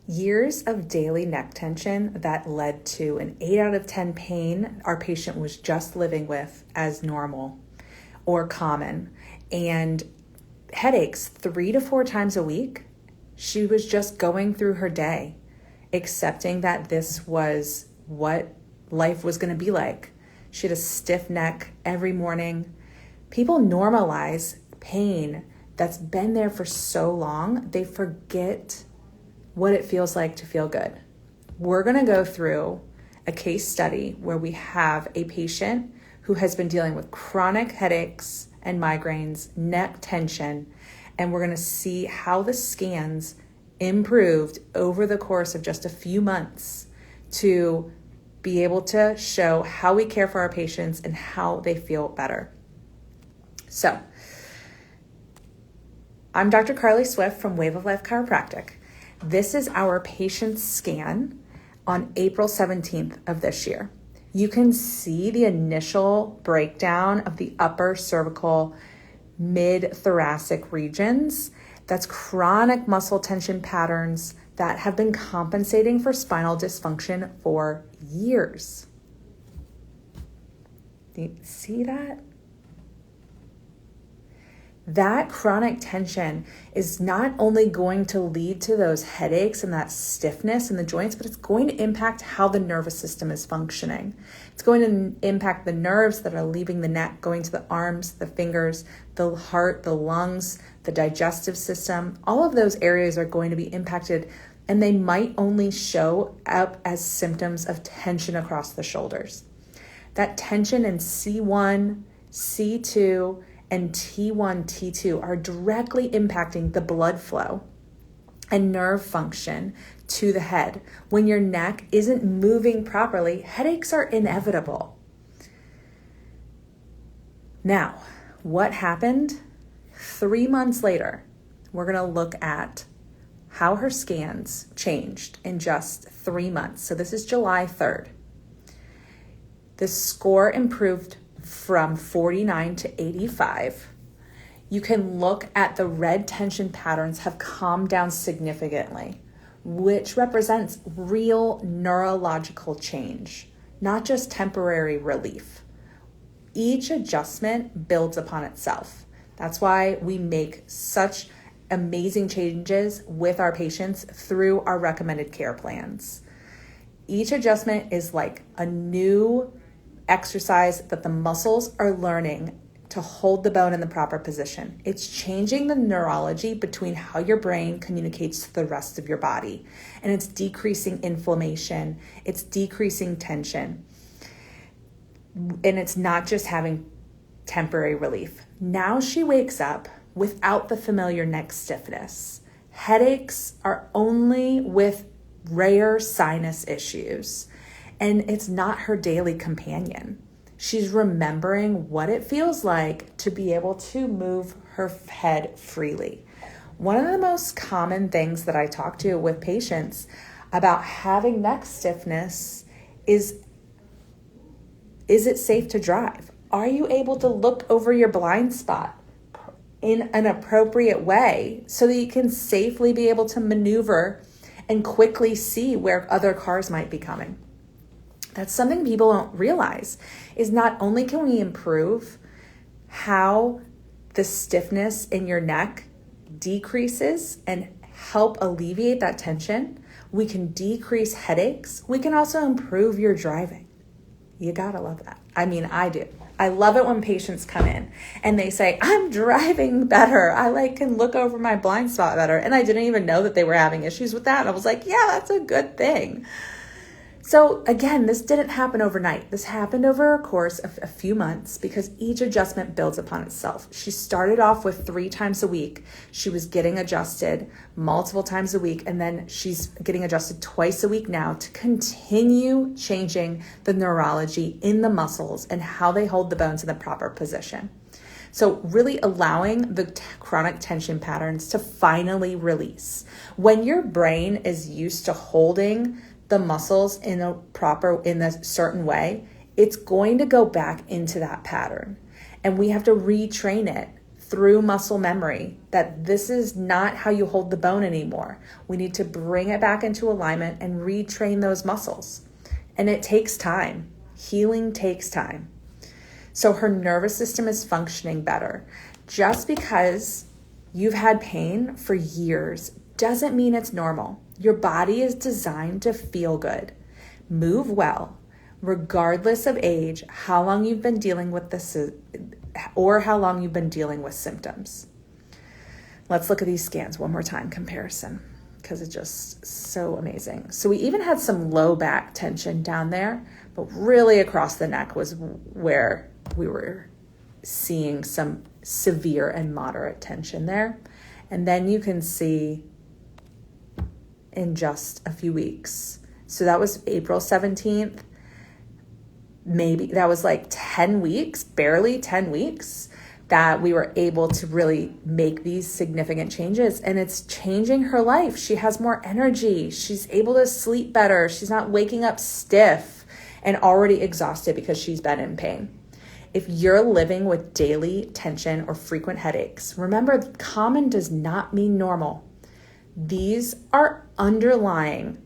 Years of daily neck tension that led to an 8 out of 10 pain our patient was just living with as normal or common, and headaches 3 to 4 times a week. She was just going through her day, accepting that this was what life was going to be like. She had a stiff neck every morning. People normalize pain that's been there for so long, they forget what it feels like to feel good. We're going to go through a case study where we have a patient who has been dealing with chronic headaches and migraines, neck tension, and we're going to see how the scans improved over the course of just a few months to be able to show how we care for our patients and how they feel better. So, I'm Dr. Carly Swift from Wave of Life Chiropractic. This is our patient scan on April 17th of this year. You can see the initial breakdown of the upper cervical, mid-thoracic regions. That's chronic muscle tension patterns that have been compensating for spinal dysfunction for years. Do you see that? That chronic tension is not only going to lead to those headaches and that stiffness in the joints, but it's going to impact how the nervous system is functioning. It's going to impact the nerves that are leaving the neck, going to the arms, the fingers, the heart, the lungs, the digestive system. All of those areas are going to be impacted, and they might only show up as symptoms of tension across the shoulders. That tension in C1, C2, and T1, T2 are directly impacting the blood flow and nerve function to the head. When your neck isn't moving properly, headaches are inevitable. Now, what happened? 3 months later, we're going to look at how her scans changed in just 3 months. So this is July 3rd. The score improved from 49 to 85. You can look at the red tension patterns have calmed down significantly, which represents real neurological change, not just temporary relief. Each adjustment builds upon itself. That's why we make such amazing changes with our patients through our recommended care plans. Each adjustment is like a new exercise that the muscles are learning to hold the bone in the proper position. It's changing the neurology between how your brain communicates to the rest of your body, and it's decreasing inflammation, it's decreasing tension, and it's not just having temporary relief. Now she wakes up without the familiar neck stiffness. Headaches are only with rare sinus issues. And it's not her daily companion. She's remembering what it feels like to be able to move her head freely. One of the most common things that I talk to with patients about having neck stiffness is it safe to drive? Are you able to look over your blind spot in an appropriate way so that you can safely be able to maneuver and quickly see where other cars might be coming? That's something people don't realize, is not only can we improve how the stiffness in your neck decreases and help alleviate that tension, we can decrease headaches. We can also improve your driving. You gotta love that. I mean, I do. I love it when patients come in and they say, I'm driving better. I can look over my blind spot better. And I didn't even know that they were having issues with that. And I was like, yeah, that's a good thing. So again, this didn't happen overnight. This happened over a course of a few months because each adjustment builds upon itself. She started off with 3 times a week. She was getting adjusted multiple times a week, and then she's getting adjusted twice a week now to continue changing the neurology in the muscles and how they hold the bones in the proper position. So really allowing the chronic tension patterns to finally release. When your brain is used to holding the muscles in a certain way, it's going to go back into that pattern. And we have to retrain it through muscle memory that this is not how you hold the bone anymore. We need to bring it back into alignment and retrain those muscles. And it takes time. Healing takes time. So her nervous system is functioning better. Just because you've had pain for years doesn't mean it's normal. Your body is designed to feel good. Move well, regardless of age, how long you've been dealing with this, or how long you've been dealing with symptoms. Let's look at these scans one more time, comparison, because it's just so amazing. So we even had some low back tension down there, but really across the neck was where we were seeing some severe and moderate tension there. And then you can see in just a few weeks. So that was April 17th. Maybe that was like 10 weeks, barely 10 weeks, that we were able to really make these significant changes. And it's changing her life. She has more energy. She's able to sleep better. She's not waking up stiff and already exhausted because she's been in pain. If you're living with daily tension or frequent headaches, remember, common does not mean normal. These are underlying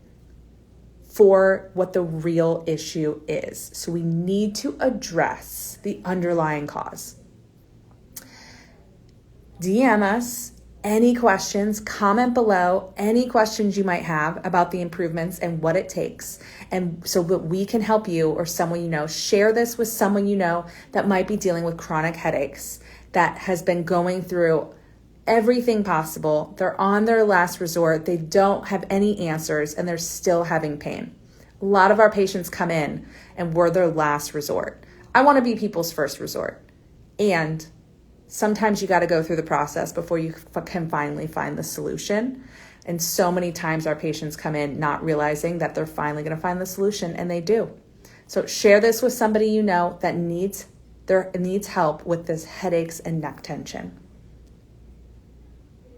for what the real issue is. So we need to address the underlying cause. DM us any questions, comment below any questions you might have about the improvements and what it takes. And so that we can help you or someone you know. Share this with someone you know that might be dealing with chronic headaches, that has been going through everything possible. They're on their last resort. They don't have any answers and they're still having pain. A lot of our patients come in and we're their last resort. I want to be people's first resort. And sometimes you got to go through the process before you can finally find the solution. And so many times our patients come in not realizing that they're finally going to find the solution, and they do. So share this with somebody you know that needs help with this headaches and neck tension.